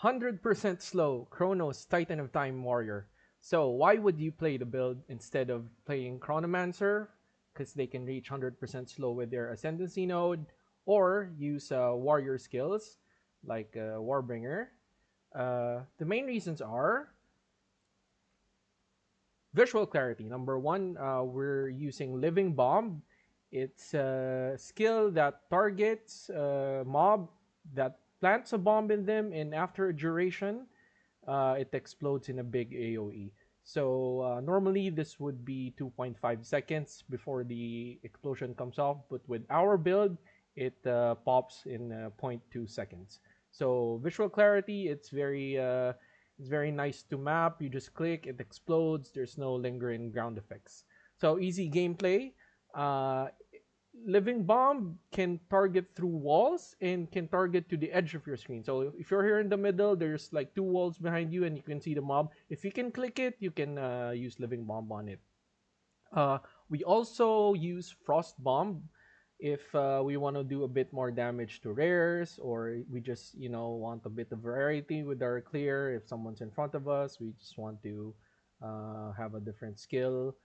100% slow, Chronos, Titan of Time Warrior. So why would you play the build instead of playing Chronomancer? Because they can reach 100% slow with their Ascendancy node, or use warrior skills like Warbringer. The main reasons are visual clarity. Number one, we're using Living Bomb. It's a skill that targets a mob that plants a bomb in them, and after a duration, it explodes in a big AoE. So normally this would be 2.5 seconds before the explosion comes off, but with our build, it pops in zero point 0.2 seconds. So visual clarity, it's very nice to map. You just click, it explodes. There's no lingering ground effects. So easy gameplay. Uh, Living Bomb can target through walls and can target to the edge of your screen. So if you're here in the middle, there's like two walls behind you and you can see the mob. If you can click it, you can use Living Bomb on it. Uh, we also use Frost Bomb if we want to do a bit more damage to rares, or we just want a bit of variety with our clear. If someone's in front of us, we just want to have a different skill.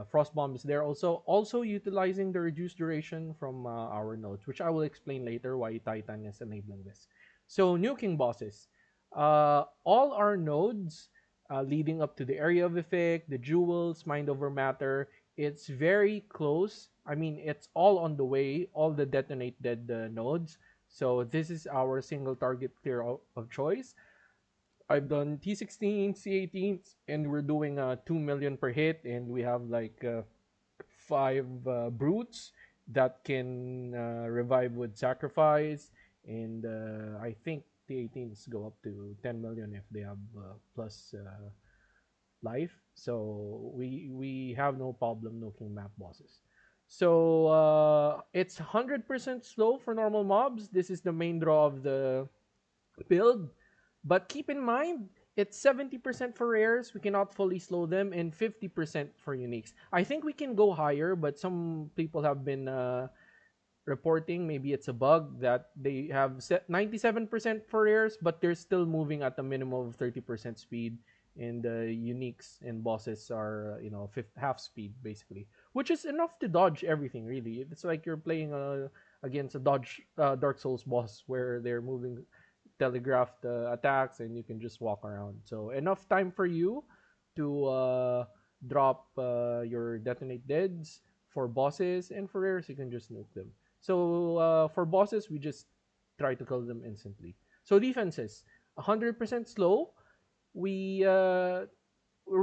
Frost Bomb is there also utilizing the reduced duration from our nodes, which I will explain later why Titan is enabling this. So nuking bosses. All our nodes leading up to the area of effect, the jewels, mind over matter, it's very close. I mean, it's all on the way, all the Detonate Dead nodes. So this is our single target clear of choice. I've done T16, C18, and we're doing 2 million per hit, and we have like 5 brutes that can revive with sacrifice, and I think T18s go up to 10 million if they have plus life. So we have no problem nuking map bosses. So it's 100% slow for normal mobs. This is the main draw of the build. But keep in mind, it's 70% for rares. We cannot fully slow them, and 50% for uniques. I think we can go higher, but some people have been reporting maybe it's a bug that they have set 97% for rares, but they're still moving at a minimum of 30% speed. And uniques and bosses are half speed basically, which is enough to dodge everything. Really, it's like you're playing against a dodge Dark Souls boss where they're moving telegraphed attacks and you can just walk around. So enough time for you to drop your Detonate Deads for bosses, and for rares you can just nuke them. So for bosses, we just try to kill them instantly. So defenses, 100% slow. We're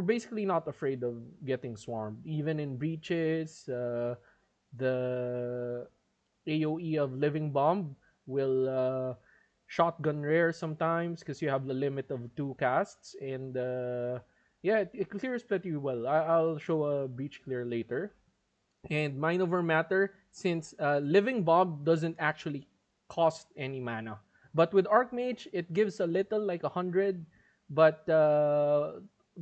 basically not afraid of getting swarmed, even in breaches. The AOE of Living Bomb will shotgun rare sometimes because you have the limit of 2 casts, and yeah, it clears pretty well. I'll show a breach clear later. And Mind Over Matter, since Living Bomb doesn't actually cost any mana, but with Archmage it gives a little, like 100, but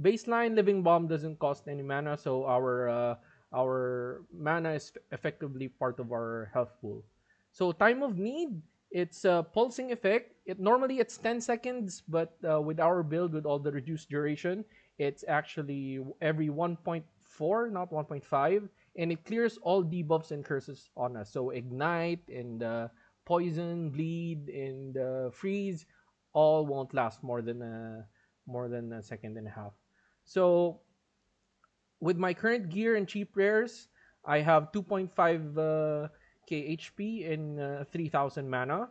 baseline Living Bomb doesn't cost any mana, so our mana is effectively part of our health pool. So time of need, it's a pulsing effect. It's 10 seconds, but with our build with all the reduced duration, it's actually every 1.4, not 1.5, and it clears all debuffs and curses on us. So ignite and poison, bleed, and freeze all won't last more than a second and a half. So with my current gear and cheap rares, I have 2.5 k HP and 3,000 mana,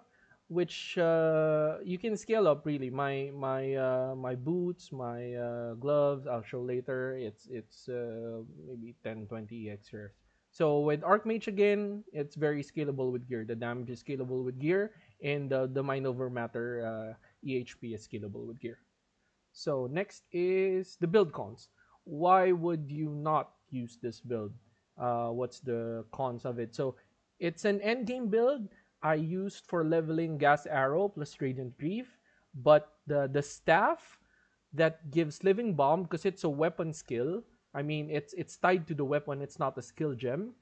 which you can scale up really. My boots, my gloves, I'll show later. It's maybe 10 20 EX rares. So with Archmage again, it's very scalable with gear. The damage is scalable with gear, and the Mind Over Matter EHP is scalable with gear. So next is the build cons. Why would you not use this build? What's the cons of it? So it's an endgame build I used for leveling Gas Arrow plus Radiant Grief, but the staff that gives Living Bomb, because it's a weapon skill. I mean, it's tied to the weapon. It's not a skill gem.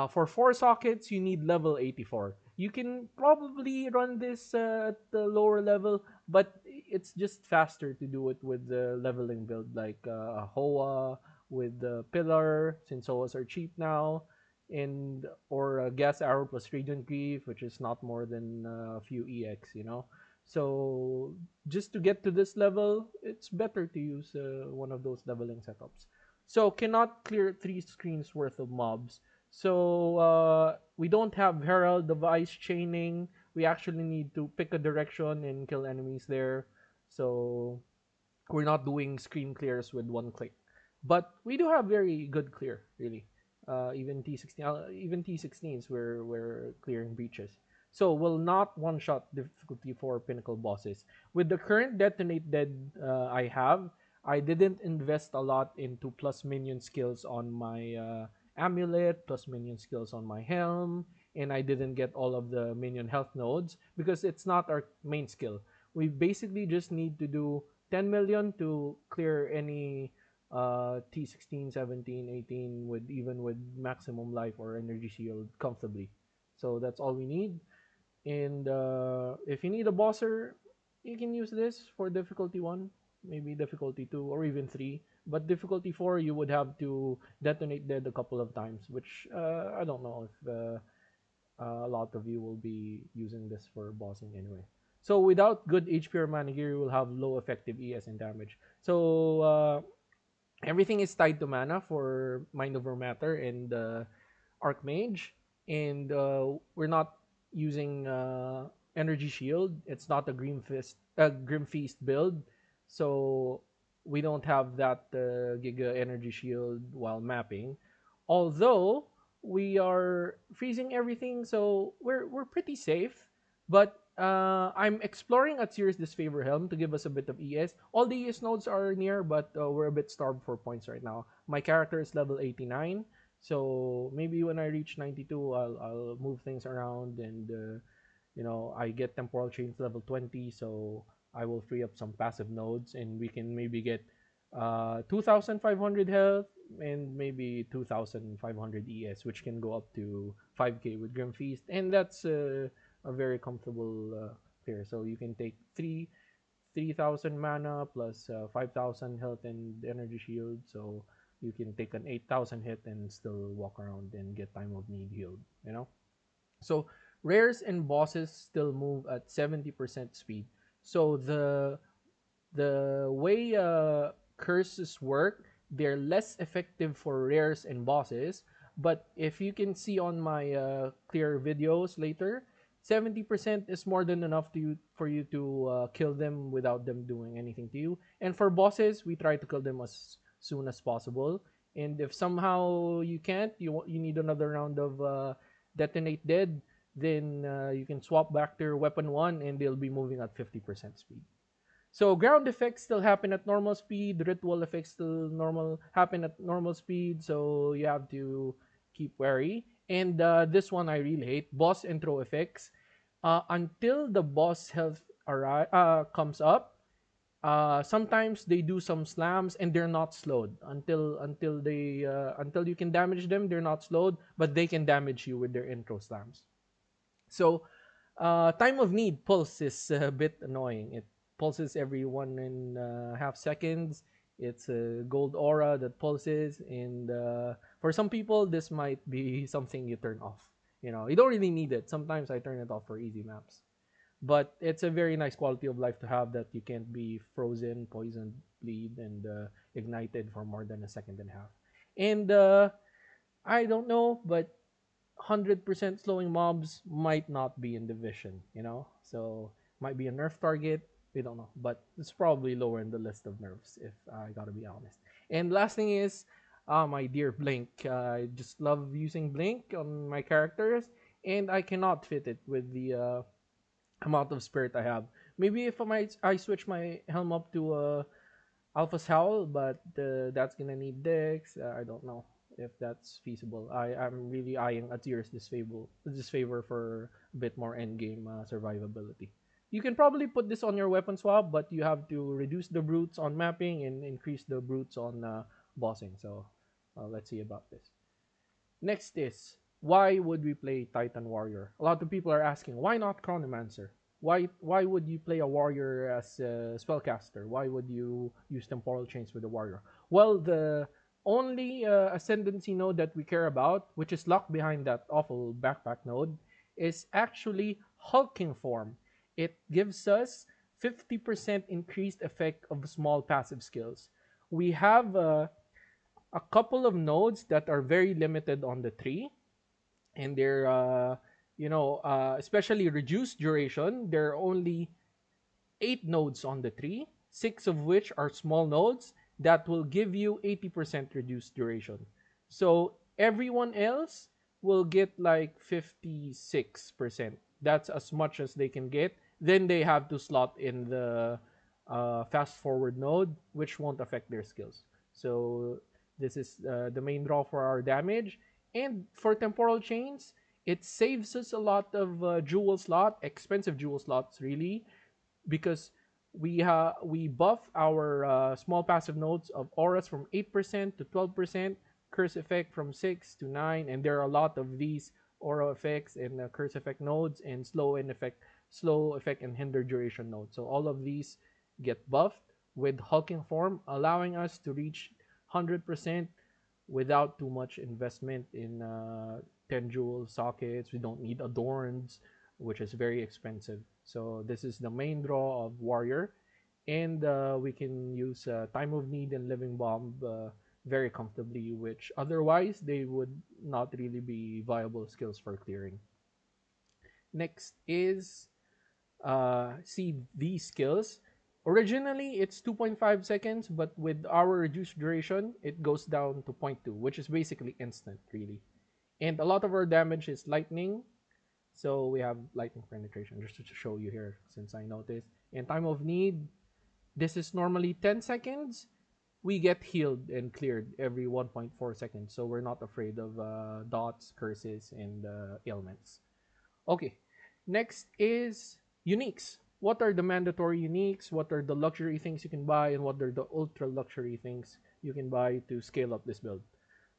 For 4 sockets, you need level 84. You can probably run this at the lower level, but it's just faster to do it with the leveling build like Hoa with the pillar, since Hoas are cheap now, and or gas arrow plus radiant grief, which is not more than a few ex, you know. So just to get to this level, it's better to use one of those leveling setups. So cannot clear 3 screens worth of mobs. So we don't have Herald device chaining. We actually need to pick a direction and kill enemies there. So we're not doing screen clears with one click. But we do have very good clear, really. Even T16s we're clearing breaches. So we'll not one shot difficulty for pinnacle bosses. With the current Detonate Dead I have, I didn't invest a lot into plus minion skills on my amulet, plus minion skills on my helm, and I didn't get all of the minion health nodes because it's not our main skill. We basically just need to do 10 million to clear any T16, 17, 18 with even with maximum life or energy shield comfortably. So that's all we need. And if you need a bosser, you can use this for difficulty 1, maybe difficulty 2, or even 3. But difficulty 4, you would have to detonate dead a couple of times, which I don't know if a lot of you will be using this for bossing anyway. So without good HP or mana gear, you will have low effective ES and damage. So everything is tied to mana for Mind Over Matter and Archmage, and we're not using Energy Shield. It's not a Grim Feast build, so we don't have that Giga Energy Shield while mapping. Although we are freezing everything, so we're pretty safe. But I'm exploring at Serious Disfavor Helm to give us a bit of ES. All the ES nodes are near, but we're a bit starved for points right now. My character is level 89, so maybe when I reach 92, I'll move things around and I get Temporal Chains level 20, so I will free up some passive nodes and we can maybe get 2,500 health and maybe 2,500 ES, which can go up to 5k with Grim Feast, and that's a very comfortable clear. So you can take 3,000 mana plus 5,000 health and energy shield, so you can take an 8,000 hit and still walk around and get time of need healed, you know. So rares and bosses still move at 70% speed. So the way curses work, they're less effective for rares and bosses. But if you can see on my clear videos later, 70% is more than enough for you to kill them without them doing anything to you. And for bosses, we try to kill them as soon as possible. And if somehow you can't, you need another round of Detonate Dead, then you can swap back to your weapon 1 and they'll be moving at 50% speed. So ground effects still happen at normal speed. Ritual effects still normal happen at normal speed. So you have to keep wary. And this one I really hate: boss intro effects. Until the boss health comes up, sometimes they do some slams and they're not slowed until you can damage them. They're not slowed, but they can damage you with their intro slams. So, time of need pulse is a bit annoying. It pulses every 1.5 seconds. It's a gold aura that pulses, and for some people, this might be something you turn off. You don't really need it. Sometimes I turn it off for easy maps, but it's a very nice quality of life to have that you can't be frozen, poisoned, bleed, and ignited for more than a second and a half. And I don't know, but 100% slowing mobs might not be in the vision. So might be a nerf target. We don't know, but it's probably lower in the list of nerfs if I gotta be honest. And last thing is, my dear Blink. I just love using Blink on my characters, and I cannot fit it with the amount of spirit I have. Maybe if I switch my helm up to Alpha's Howl, but that's gonna need Dex. I don't know if that's feasible. I'm really eyeing Azir's disfavor for a bit more endgame survivability. You can probably put this on your weapon swap, but you have to reduce the brutes on mapping and increase the brutes on bossing. So let's see about this. Next is, why would we play Titan Warrior? A lot of people are asking, why not Chronomancer? Why would you play a warrior as a spellcaster? Why would you use temporal chains with a warrior? Well, the only ascendancy node that we care about, which is locked behind that awful backpack node, is actually hulking form. It gives us 50% increased effect of small passive skills. We have a couple of nodes that are very limited on the tree, and they're especially reduced duration. There are only 8 nodes on the tree, 6 of which are small nodes that will give you 80% reduced duration. So everyone else will get like 56%. That's as much as they can get. Then they have to slot in the fast forward node, which won't affect their skills. So this is the main draw for our damage. And for temporal chains, it saves us a lot of jewel slot, expensive jewel slots, really, because we buff our small passive nodes of auras from 8% to 12%, curse effect from 6 to 9, and there are a lot of these aura effects and curse effect nodes and slow effect and hinder duration nodes. So all of these get buffed with hulking form, allowing us to reach 100% without too much investment in 10 jewel sockets. We don't need adorns, which is very expensive. So this is the main draw of warrior, and we can use time of need and living bomb very comfortably, which otherwise they would not really be viable skills for clearing. Next is see these skills. Originally, it's 2.5 seconds, but with our reduced duration, it goes down to zero point 0.2, which is basically instant, really. And a lot of our damage is lightning, so we have lightning penetration, just to show you here, since I noticed. In time of need, this is normally 10 seconds. We get healed and cleared every 1.4 seconds, so we're not afraid of dots, curses, and ailments. Okay, next is uniques. What are the mandatory uniques? What are the luxury things you can buy? And what are the ultra luxury things you can buy to scale up this build?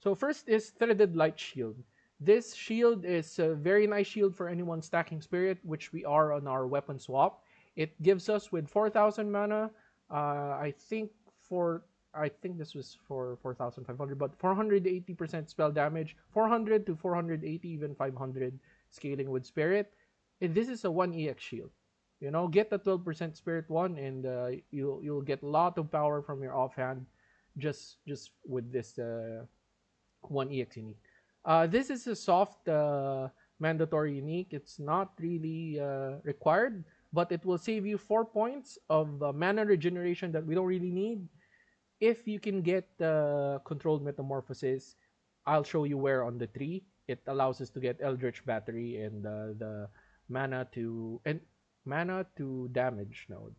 So first is Threaded Light Shield. This shield is a very nice shield for anyone stacking Spirit, which we are on our weapon swap. It gives us with 4,000 mana. I think this was for 4,500, but 480% spell damage, 400 to 480, even 500 scaling with Spirit. And this is a 1 EX shield. Get the 12% Spirit one, and you'll get a lot of power from your offhand, just with this 1 EX unique. This is a soft mandatory unique. It's not really required, but it will save you 4 points of mana regeneration that we don't really need. If you can get the controlled metamorphosis, I'll show you where on the tree. It allows us to get Eldritch Battery and the mana to damage node.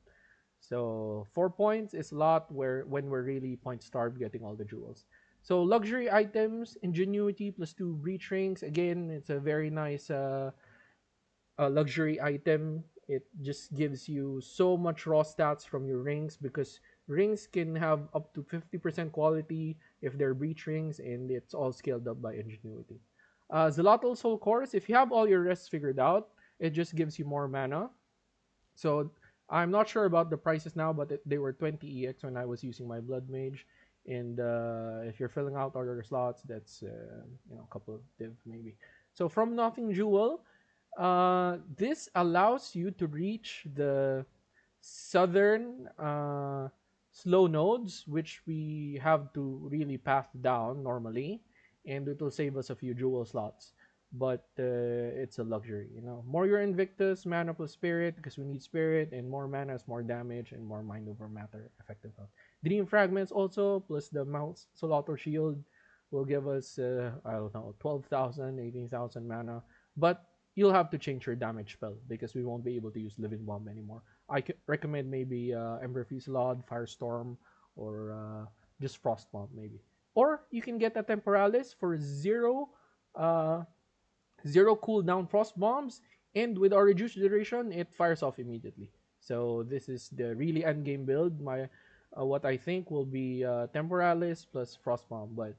So 4 points is a lot when we're really point starved getting all the jewels. So luxury items, Ingenuity plus 2 breach rings. Again, it's a very nice luxury item. It just gives you so much raw stats from your rings, because rings can have up to 50% quality if they're breach rings, and it's all scaled up by Ingenuity. Zolotl Soul Cores, if you have all your rests figured out, it just gives you more mana. So I'm not sure about the prices now, but they were 20 EX when I was using my Blood Mage. And if you're filling out all your slots, that's a couple of div maybe. So from Nothing Jewel, this allows you to reach the southern slow nodes, which we have to really path down normally, and it will save us a few jewel slots. But it's a luxury, More your Invictus, mana plus Spirit, because we need Spirit, and more mana is more damage, and more Mind over Matter effective health. Dream Fragments also, plus the Mouse Solator Shield, will give us, 12,000, 18,000 mana. But you'll have to change your damage spell, because we won't be able to use Living Bomb anymore. I recommend maybe Ember Fusillade, Firestorm, or just Frost Bomb maybe. Or you can get a Temporalis for zero cooldown frost bombs, and with our reduced duration, it fires off immediately. So this is the really end game build. What I think will be Temporalis plus frost bomb, but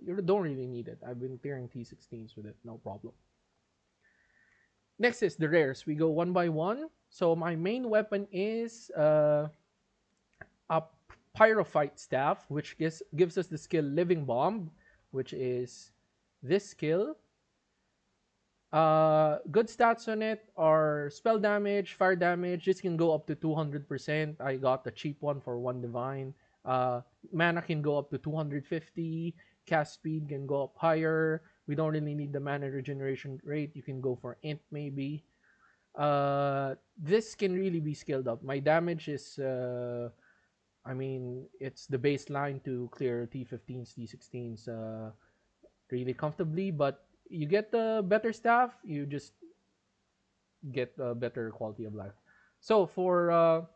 you don't really need it. I've been clearing T16s with it, no problem. Next is the rares. We go one by one. So my main weapon is a pyrophyte staff, which gives us the skill Living Bomb, which is this skill. Good stats on it are spell damage, fire damage. This can go up to 200%. I got the cheap one for one divine. Mana can go up to 250. Cast speed can go up higher. We don't really need the mana regeneration rate. You can go for int maybe. This can really be scaled up. My damage is I mean, it's the baseline to clear T15s, T16s really comfortably, but you get the better staff, you just get a better quality of life. So for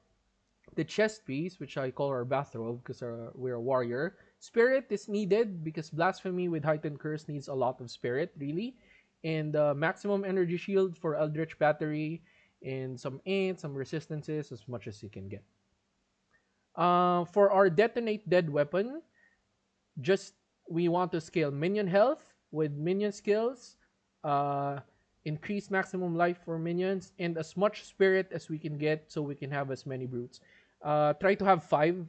the chest piece, which I call our bathrobe because we're a warrior, spirit is needed because blasphemy with heightened curse needs a lot of spirit, really. And maximum energy shield for Eldritch Battery, and some int, some resistances, as much as you can get. For our Detonate Dead weapon, just we want to scale minion health with minion skills, uh, increase maximum life for minions, and as much spirit as we can get so we can have as many brutes. Try to have 5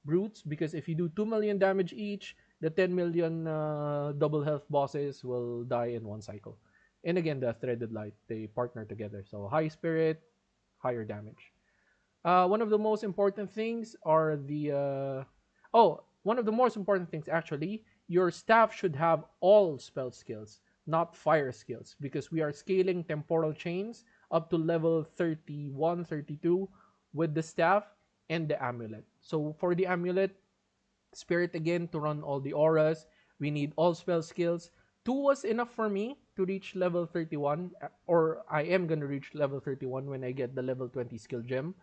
brutes because if you do 2 million damage each, the 10 million double health bosses will die in one cycle. And again, the threaded light, they partner together. So high spirit, higher damage. One of the most important things are the one of the most important things actually, your staff should have all spell skills, not fire skills, because we are scaling temporal chains up to level 31, 32 with the staff and the amulet. So for the amulet, spirit again to run all the auras, we need all spell skills. 2 was enough for me to reach level 31, or I am going to reach level 31 when I get the level 20 skill gem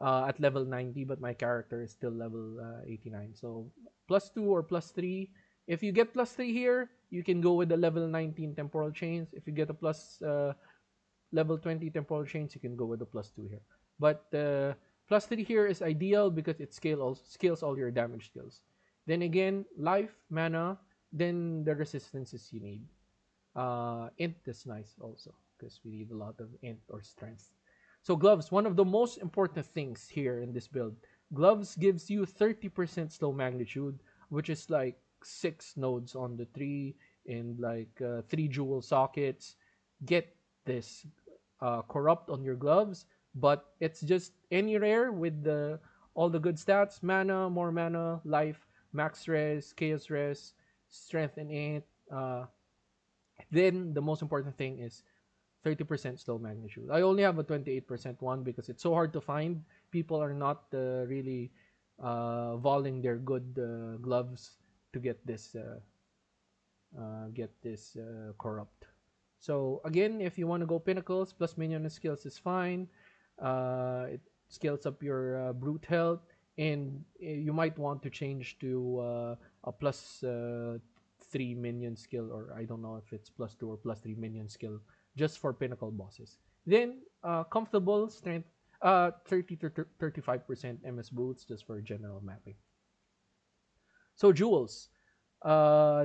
at level 90, but my character is still level 89. So plus 2 or plus 3. If you get plus 3 here, you can go with the level 19 temporal chains. If you get a plus level 20 temporal chains, you can go with the plus 2 here. But plus 3 here is ideal because it scales all your damage skills. Then again, life, mana, then the resistances you need. Int is nice also because we need a lot of int or strength. So gloves, one of the most important things here in this build. Gloves gives you 30% slow magnitude, which is like 6 nodes on the tree and like 3 jewel sockets. Get this corrupt on your gloves, but it's just any rare with the all the good stats: mana, more mana, life, max res, chaos res, strength and int. Then the most important thing is 30% slow magnitude. I only have a 28% one because it's so hard to find. People are not really volleying their good gloves to get this corrupt. So again, if you want to go pinnacles, plus minion and skills is fine. It scales up your brute health, and you might want to change to a plus 3 minion skill, or I don't know if it's plus 2 or plus 3 minion skill, just for pinnacle bosses. Then comfortable strength, 30 to 35% MS boots just for general mapping. So jewels,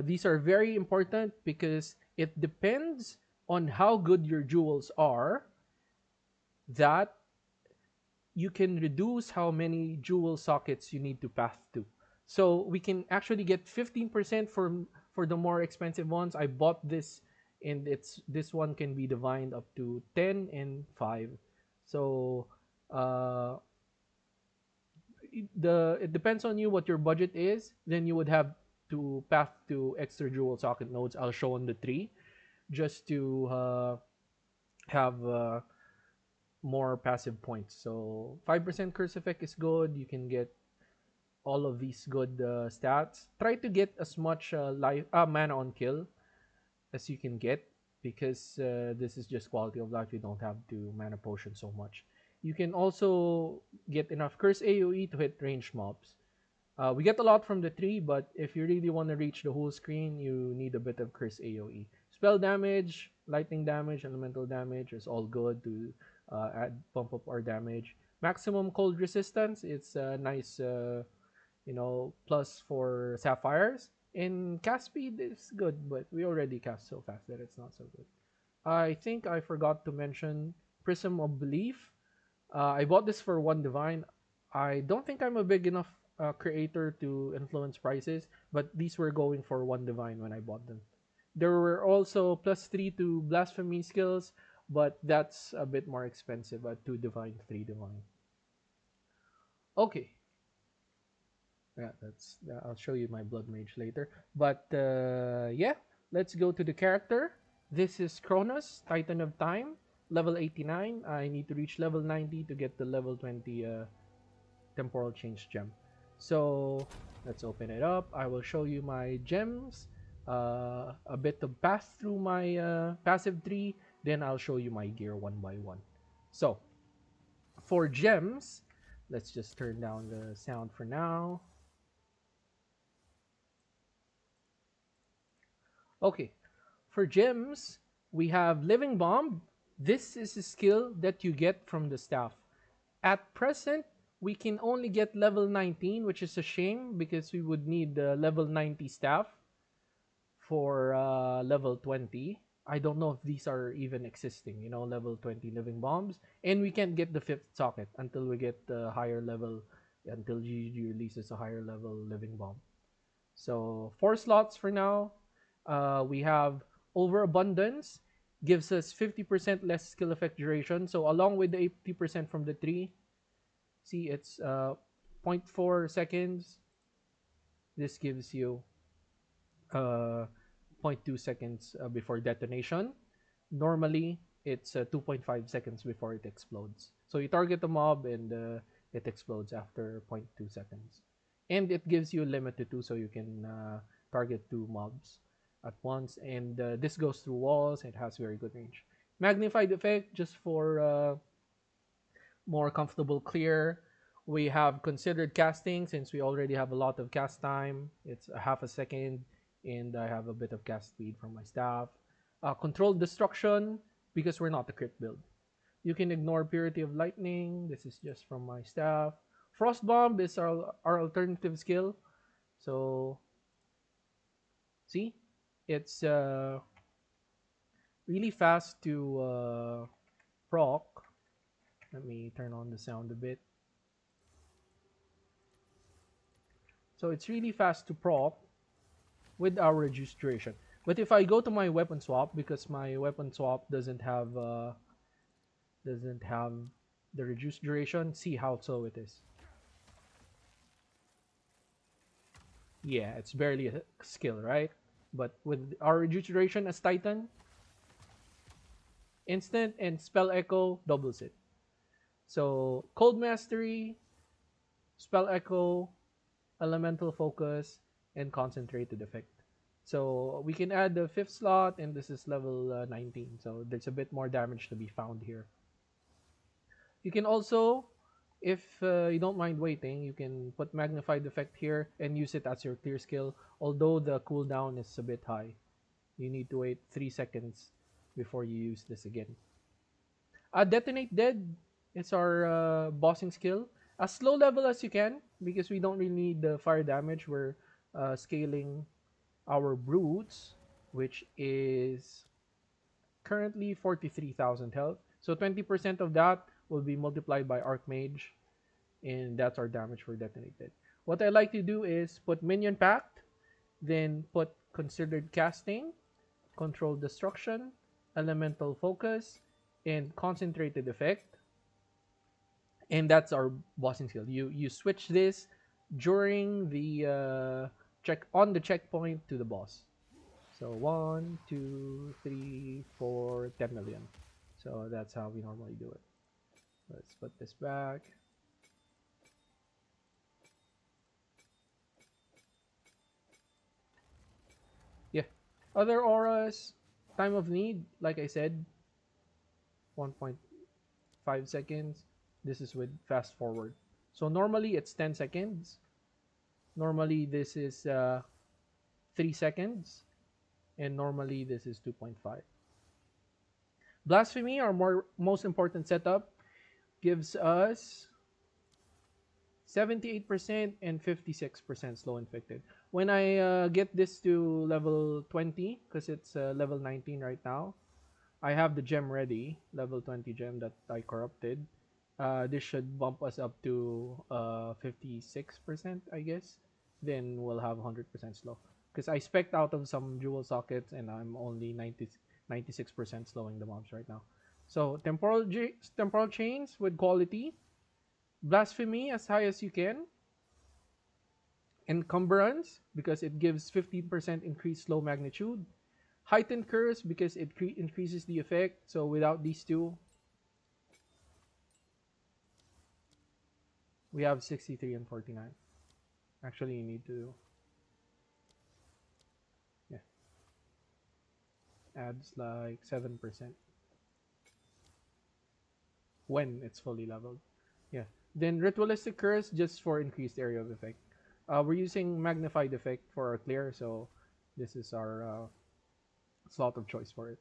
these are very important because it depends on how good your jewels are that you can reduce how many jewel sockets you need to path to. So we can actually get 15% for the more expensive ones. I bought this, and this one can be divined up to 10 and 5. So uh, it depends on you what your budget is. Then you would have to path to extra jewel socket nodes. I'll show on the tree just to have more passive points. So 5% curse effect is good. You can get all of these good stats. Try to get as much life mana on kill as you can get because this is just quality of life. You don't have to mana potion so much. You can also get enough curse AoE to hit ranged mobs. We get a lot from the tree, but if you really want to reach the whole screen, you need a bit of curse AoE. Spell damage, lightning damage, elemental damage is all good to bump up our damage. Maximum cold resistance, it's a nice, plus for sapphires. And cast speed is good, but we already cast so fast that it's not so good. I think I forgot to mention Prism of Belief. I bought this for one divine. I don't think I'm a big enough creator to influence prices, but these were going for one divine when I bought them. There were also +3 to blasphemy skills, but that's a bit more expensive at 2 divine, 3 divine. Okay, yeah, I'll show you my blood mage later. But yeah, let's go to the character. This is Kronos, Titan of Time, level 89. I need to reach level 90 to get the level 20 Temporal Chains gem. So let's open it up. I will show you my gems, a bit to pass through my passive tree. Then I'll show you my gear one by one. So for gems, let's just turn down the sound for now. Okay, for gems, we have Living Bomb. This is a skill that you get from the staff. At present, we can only get level 19, which is a shame because we would need the level 90 staff for level 20. I don't know if these are even existing, level 20 living bombs. And we can't get the fifth socket until we get the higher level, until GG releases a higher level living bomb. So 4 slots for now. We have Overabundance, gives us 50% less skill effect duration. So along with the 80% from the tree, see it's 0.4 seconds. This gives you zero point 0.2 seconds before detonation. Normally, it's 2.5 seconds before it explodes. So you target the mob and it explodes after 0.2 seconds. And it gives you a limit to 2, so you can target 2 mobs at once. And this goes through walls. It has very good range. Magnified effect, just for more comfortable clear. We have considered casting since we already have a lot of cast time. It's a half a second, and I have a bit of cast speed from my staff. Controlled destruction because we're not a crit build. You can ignore Purity of Lightning. This is just from my staff. Frost Bomb is our alternative skill. So, see, it's really fast to proc. Let me turn on the sound a bit. So it's really fast to proc with our reduced duration. But if I go to my weapon swap, because my weapon swap doesn't have the reduced duration, see how slow it is. Yeah, it's barely a skill, right? But with our reduced duration as Titan, instant and spell echo doubles it. So cold mastery, spell echo, elemental focus, and concentrated effect. So we can add the 5th slot, and this is level 19. So there's a bit more damage to be found here. You can also, if you don't mind waiting, you can put magnified effect here and use it as your clear skill. Although the cooldown is a bit high, you need to wait 3 seconds before you use this again. Detonate Dead is our bossing skill. As low level as you can, because we don't really need the fire damage. We're scaling our brutes, which is currently 43,000 health. So 20% of that will be multiplied by Archmage, and that's our damage for Detonate Dead. What I like to do is put Minion Pact, then put Considered Casting, Controlled Destruction, Elemental Focus, and Concentrated Effect. And that's our bossing skill. You switch this during the checkpoint to the boss. So 1, 2, 3, 4, 10 million. So that's how we normally do it. Let's put this back. Yeah. Other auras, time of need, like I said, 1.5 seconds. This is with fast forward. So normally it's 10 seconds. Normally this is 3 seconds. And normally this is 2.5. Blasphemy, our most important setup, gives us 78% and 56% slow infected. When I get this to level 20, because it's level 19 right now, I have the gem ready, level 20 gem that I corrupted. This should bump us up to 56%, I guess. Then we'll have 100% slow. Because I spec'd out of some dual sockets and I'm only 96% slowing the mobs right now. So temporal chains with quality, blasphemy as high as you can, encumbrance because it gives 15% increased slow magnitude, heightened curse because it increases the effect. So without these two, we have 63 and 49. Actually, you need to, yeah, adds like 7% when it's fully leveled. Yeah. Then ritualistic curse just for increased area of effect. We're using magnified effect for our clear, so this is our slot of choice for it.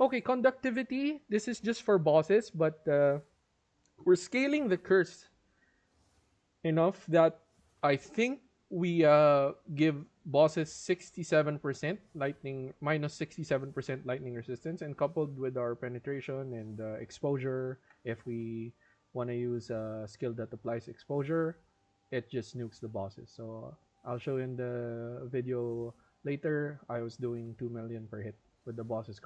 Okay, conductivity. This is just for bosses, but we're scaling the curse enough that I think we give bosses 67% lightning, minus 67% lightning resistance, and coupled with our penetration and exposure, if we want to use a skill that applies exposure, it just nukes the bosses. So I'll show in the video later. I was doing 2 million per hit with the bosses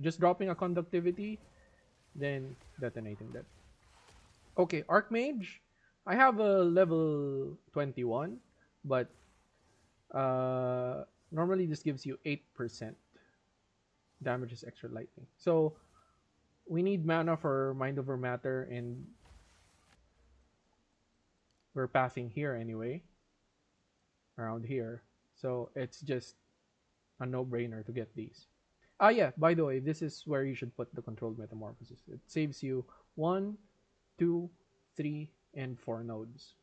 just dropping a conductivity, then detonating that. Okay, Archmage. I have a level 21, but normally this gives you 8% damages extra lightning. So we need mana for Mind Over Matter, and we're pathing here anyway, around here. So it's just a no-brainer to get these. Yeah, by the way, this is where you should put the controlled metamorphosis. It saves you 1, 2, 3, and 4 nodes.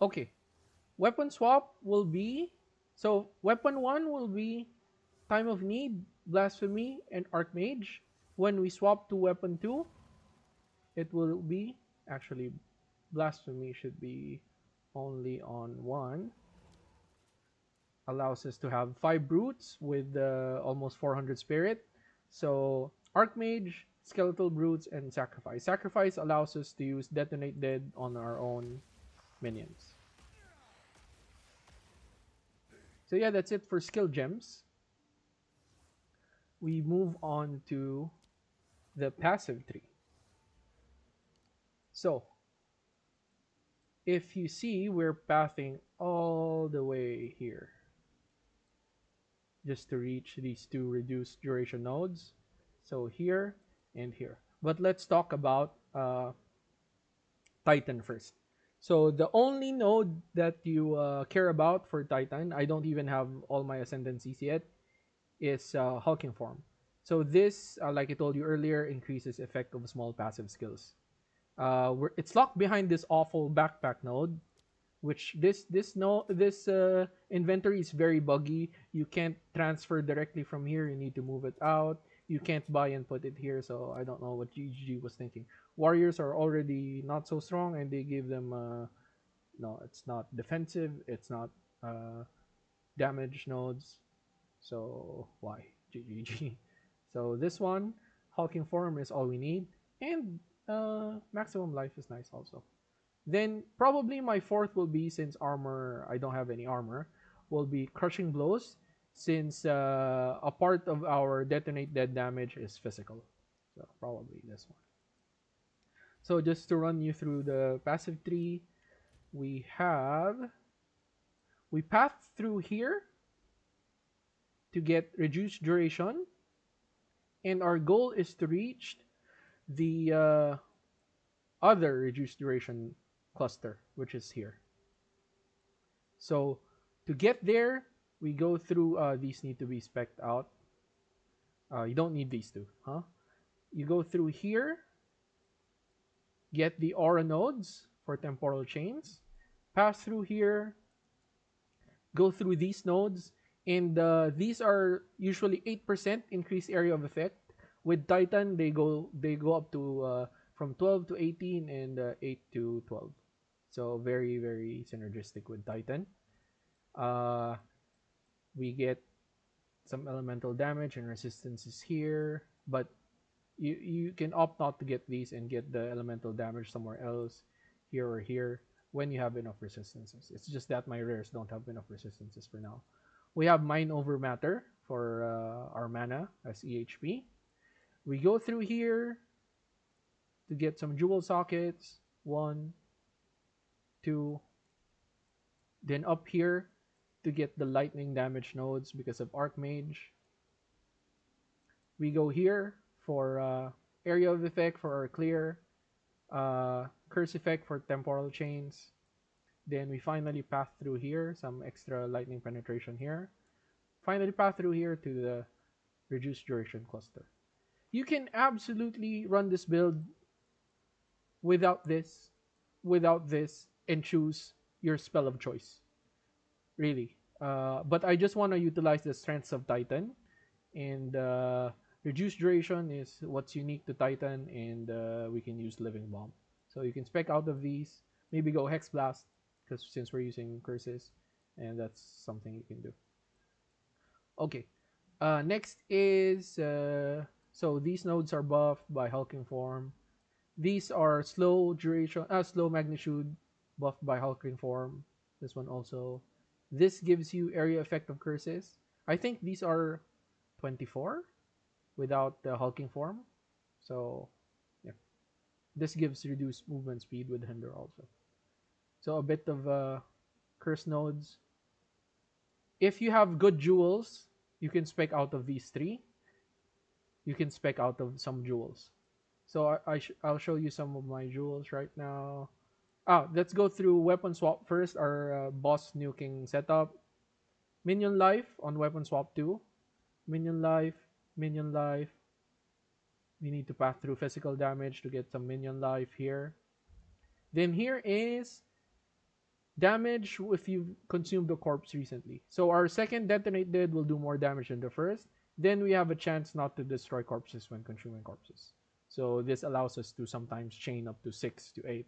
Okay, weapon swap will be, so weapon 1 will be Time of Need, Blasphemy, and Archmage. When we swap to weapon 2, it will be, actually, Blasphemy should be only on 1. Allows us to have 5 brutes with almost 400 spirit. So Archmage, Skeletal Brutes, and Sacrifice. Sacrifice allows us to use Detonate Dead on our own minions. So yeah, that's it for skill gems. We move on to the passive tree. So if you see, we're pathing all the way here just to reach these two reduced duration nodes. So here and here. But let's talk about Titan first. So the only node that you care about for Titan, I don't even have all my ascendancies yet, is Hulking Form. So this, like I told you earlier, increases effect of small passive skills. It's locked behind this awful backpack node, which this inventory is very buggy. You can't transfer directly from here. You need to move it out. You can't buy and put it here. So I don't know what GG was thinking. Warriors are already not so strong, and they give them no, it's not defensive. It's not damage nodes. So why GG? So this one, Hulking Form is all we need, and maximum life is nice also. Then probably my fourth will be, since armor, I don't have any armor, will be Crushing Blows, since a part of our Detonate Dead damage is physical. So probably this one. So just to run you through the passive tree, we path through here to get reduced duration, and our goal is to reach the other reduced duration cluster, which is here. So to get there, we go through, these need to be specced out. You don't need these two, huh? You go through here, get the aura nodes for temporal chains, pass through here, go through these nodes, and these are usually 8% increased area of effect. With Titan, they go up to from 12 to 18 and 8 to 12. So very, very synergistic with Titan. We get some elemental damage and resistances here, but You can opt not to get these and get the elemental damage somewhere else, here or here, when you have enough resistances. It's just that my rares don't have enough resistances for now. We have Mind Over Matter for our mana as EHP. We go through here to get some jewel sockets. One, two. Then up here to get the lightning damage nodes because of Archmage. We go here for area of effect for our clear, curse effect for temporal chains. Then we finally pass through here, some extra lightning penetration here. Finally pass through here to the reduced duration cluster. You can absolutely run this build without this, and choose your spell of choice. Really. But I just want to utilize the strengths of Titan, and reduced duration is what's unique to Titan, and we can use Living Bomb. So you can spec out of these, maybe go Hex Blast, because since we're using curses, and that's something you can do. Okay. Next is so these nodes are buffed by Hulking Form. These are slow duration, slow magnitude, buffed by Hulking Form. This one also. This gives you area effect of curses. I think these are 24 without the Hulking Form. So, yeah. This gives reduced movement speed with Hinder also. So, a bit of curse nodes. If you have good jewels, you can spec out of these three. You can spec out of some jewels. So, I'll show you some of my jewels right now. Let's go through weapon swap first. Our boss nuking setup. Minion life on weapon swap 2. Minion life, minion life. We need to pass through physical damage to get some minion life here. Then here is damage if you've consumed a corpse recently. So our second Detonate Dead will do more damage than the first. Then we have a chance not to destroy corpses when consuming corpses. So this allows us to sometimes chain up to 6 to 8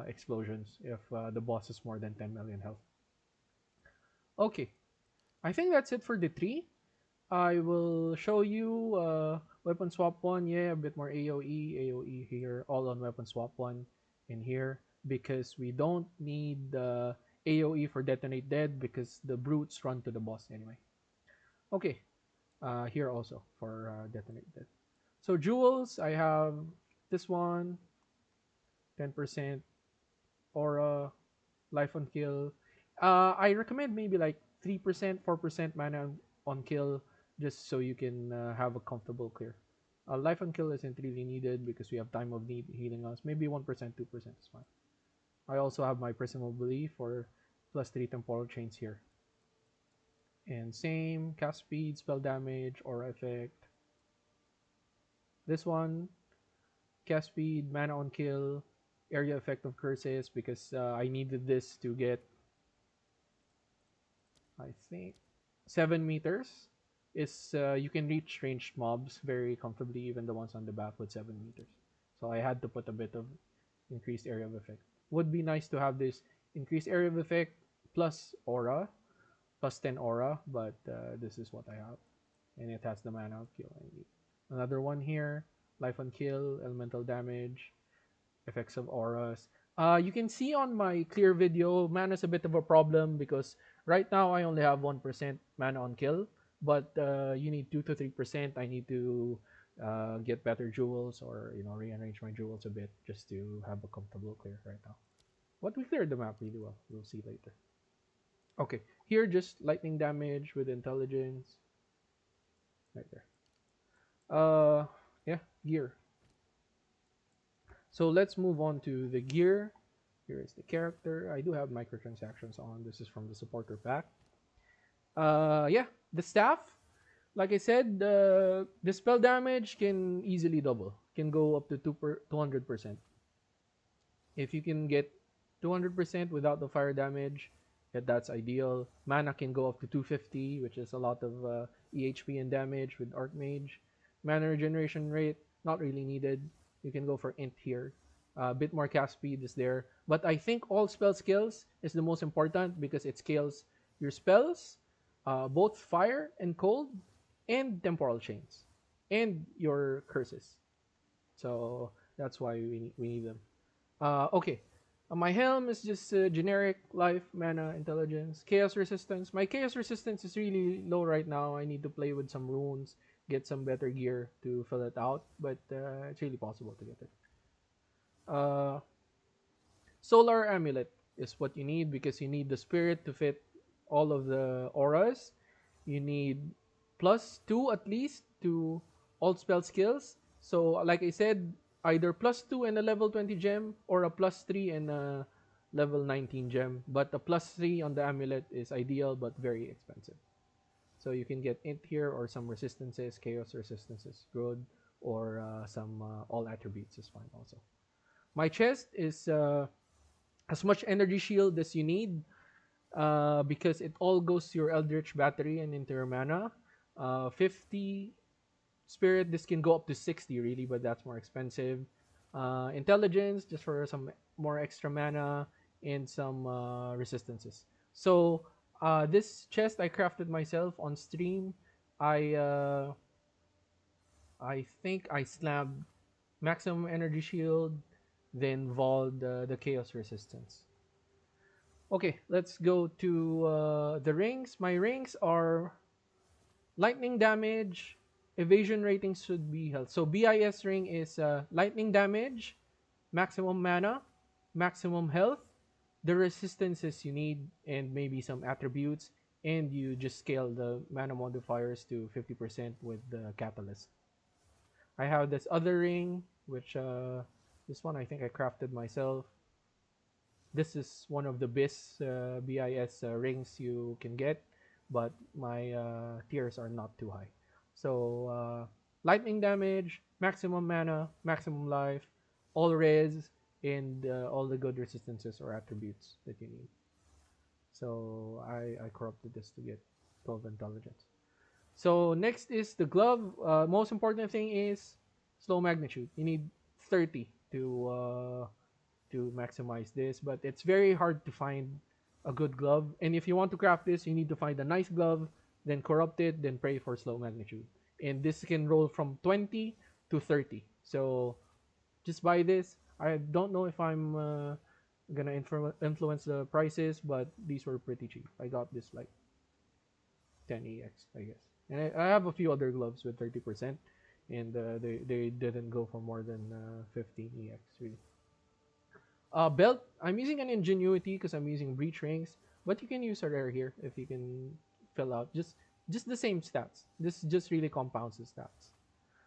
explosions if the boss is more than 10 million health. Okay, I think that's it for the 3. I will show you weapon swap 1. Yeah, a bit more AoE here, all on weapon swap 1 in here, because we don't need the AoE for Detonate Dead because the brutes run to the boss anyway. Okay, here also for Detonate Dead. So jewels, I have this one, 10% aura, life on kill. I recommend maybe like 3%, 4% mana on kill, just so you can have a comfortable clear. Life on kill isn't really needed because we have time of need healing us. Maybe 1%, 2% is fine. I also have my Personal Belief for +3 temporal chains here. And same, cast speed, spell damage, aura effect. This one, cast speed, mana on kill, area effect of curses, because I needed this to get, I think, 7 meters. Is you can reach ranged mobs very comfortably, even the ones on the back with 7 meters. So I had to put a bit of increased area of effect. Would be nice to have this increased area of effect plus aura, plus 10 aura, but this is what I have, and it has the mana of kill I need. Another one here, life on kill, elemental damage, effects of auras. You can see on my clear video, mana's a bit of a problem because right now I only have 1% mana on kill, but you need 2 to 3%. I need to get better jewels, or rearrange my jewels a bit just to have a comfortable clear right now. But we cleared the map really well. We'll see later. Okay, here just lightning damage with intelligence. Right there. Yeah, gear. So let's move on to the gear. Here is the character. I do have microtransactions on. This is from the supporter pack. Yeah, the staff. Like I said, the spell damage can easily double. Can go up to 200%. If you can get 200% without the fire damage, that's ideal. Mana can go up to 250, which is a lot of EHP and damage with Archmage. Mana regeneration rate, not really needed. You can go for Int here. A bit more cast speed is there. But I think all spell skills is the most important because it scales your spells, both fire and cold, and temporal chains, and your curses. So that's why we need them. Okay. My helm is just generic life, mana, intelligence, chaos resistance. My chaos resistance is really low right now. I need to play with some runes, get some better gear to fill it out, but it's really possible to get it. Uh, Solar Amulet is what you need because you need the spirit to fit all of the auras. You need +2 at least to all spell skills. So, like I said, either +2 and a level 20 gem or a +3 and a level 19 gem. But a +3 on the amulet is ideal but very expensive. So, you can get int here or some resistances, chaos resistances, good, or some all attributes is fine also. My chest is as much energy shield as you need because it all goes to your Eldritch battery and into your mana. 50 spirit, this can go up to 60 really, but that's more expensive. Intelligence, just for some more extra mana and some resistances. So this chest I crafted myself on stream. I uh, I think I slammed maximum energy shield, then Vol the chaos resistance. Okay, let's go to the rings. My rings are lightning damage, evasion rating should be health. So BIS ring is lightning damage, maximum mana, maximum health, the resistances you need, and maybe some attributes. And you just scale the mana modifiers to 50% with the catalyst. I have this other ring, which this one I think I crafted myself. This is one of the best BIS rings you can get, but my tiers are not too high. So lightning damage, maximum mana, maximum life, all res, and all the good resistances or attributes that you need. So I corrupted this to get 12 intelligence. So next is the glove. Most important thing is slow magnitude. You need 30 to maximize this, but it's very hard to find a good glove. And if you want to craft this, you need to find a nice glove, then corrupt it, then pray for slow magnitude. And this can roll from 20 to 30. So just buy this. I don't know if I'm gonna influence the prices, but these were pretty cheap. I got this like 10 EX, I guess. And I have a few other gloves with 30%, and they didn't go for more than 15 EX, really. Belt, I'm using an Ingenuity because I'm using Breach Rings, but you can use a Rare here if you can fill out just the same stats. This just really compounds the stats.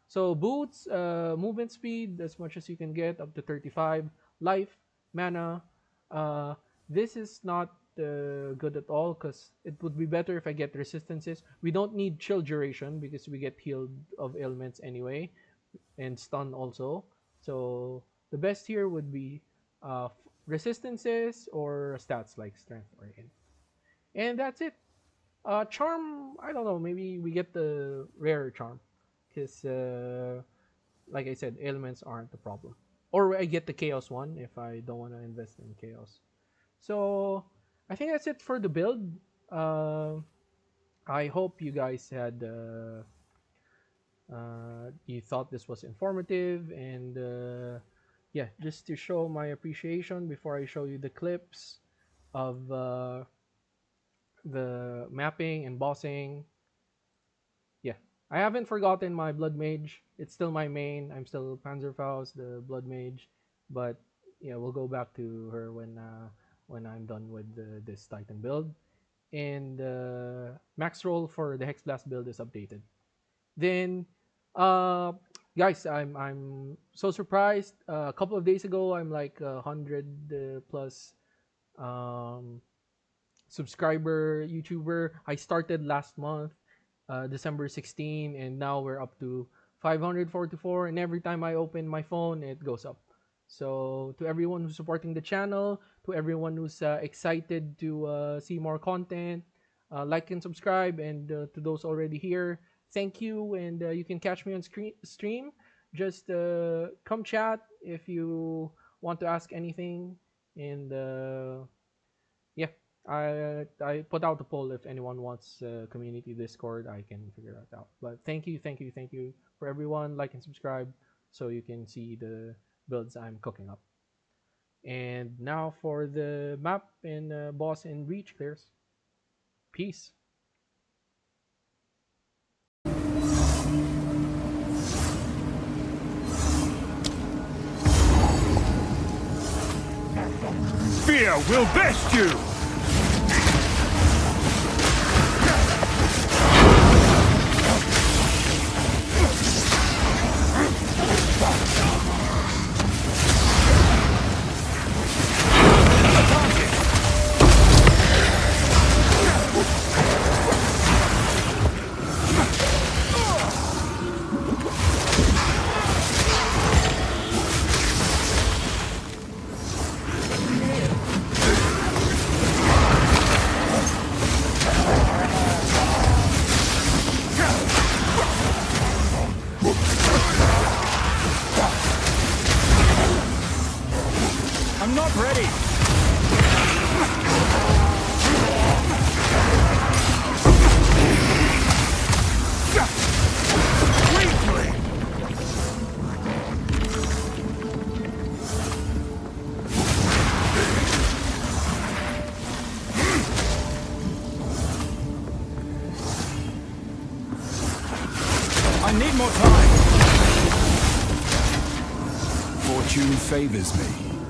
So boots, movement speed as much as you can get up to 35, life, mana. Uh, this is not good at all because it would be better if I get resistances. We don't need chill duration because we get healed of ailments anyway, and stun also. So the best here would be resistances or stats like strength or in. And that's it. Charm, I don't know. Maybe we get the rare charm because, like I said, ailments aren't the problem. Or I get the chaos one if I don't want to invest in chaos. So I think that's it for the build. Uh, I hope you guys had you thought this was informative, and yeah, just to show my appreciation before I show you the clips of the mapping and bossing. Yeah, I haven't forgotten my blood mage. It's still my main. I'm still Panzerfaust, the blood mage, but yeah, we'll go back to her when I'm done with this Titan build. And max roll for the Hex Blast build is updated. Then, uh, guys, I'm so surprised. A couple of days ago, I'm like 100 plus um, subscriber YouTuber. I started last month, December 16, and now we're up to 544. And every time I open my phone, it goes up. So to everyone who's supporting the channel, to everyone who's excited to see more content, like and subscribe, and to those already here, thank you. And you can catch me on stream. Just come chat if you want to ask anything. And yeah, I put out the poll if anyone wants community Discord. I can figure that out. But thank you for everyone. Like and subscribe. so you can see the builds I'm cooking up. And now for the map and boss and breach clears. Peace. Fear will best you! I'm not ready! I need more time! Fortune favors me.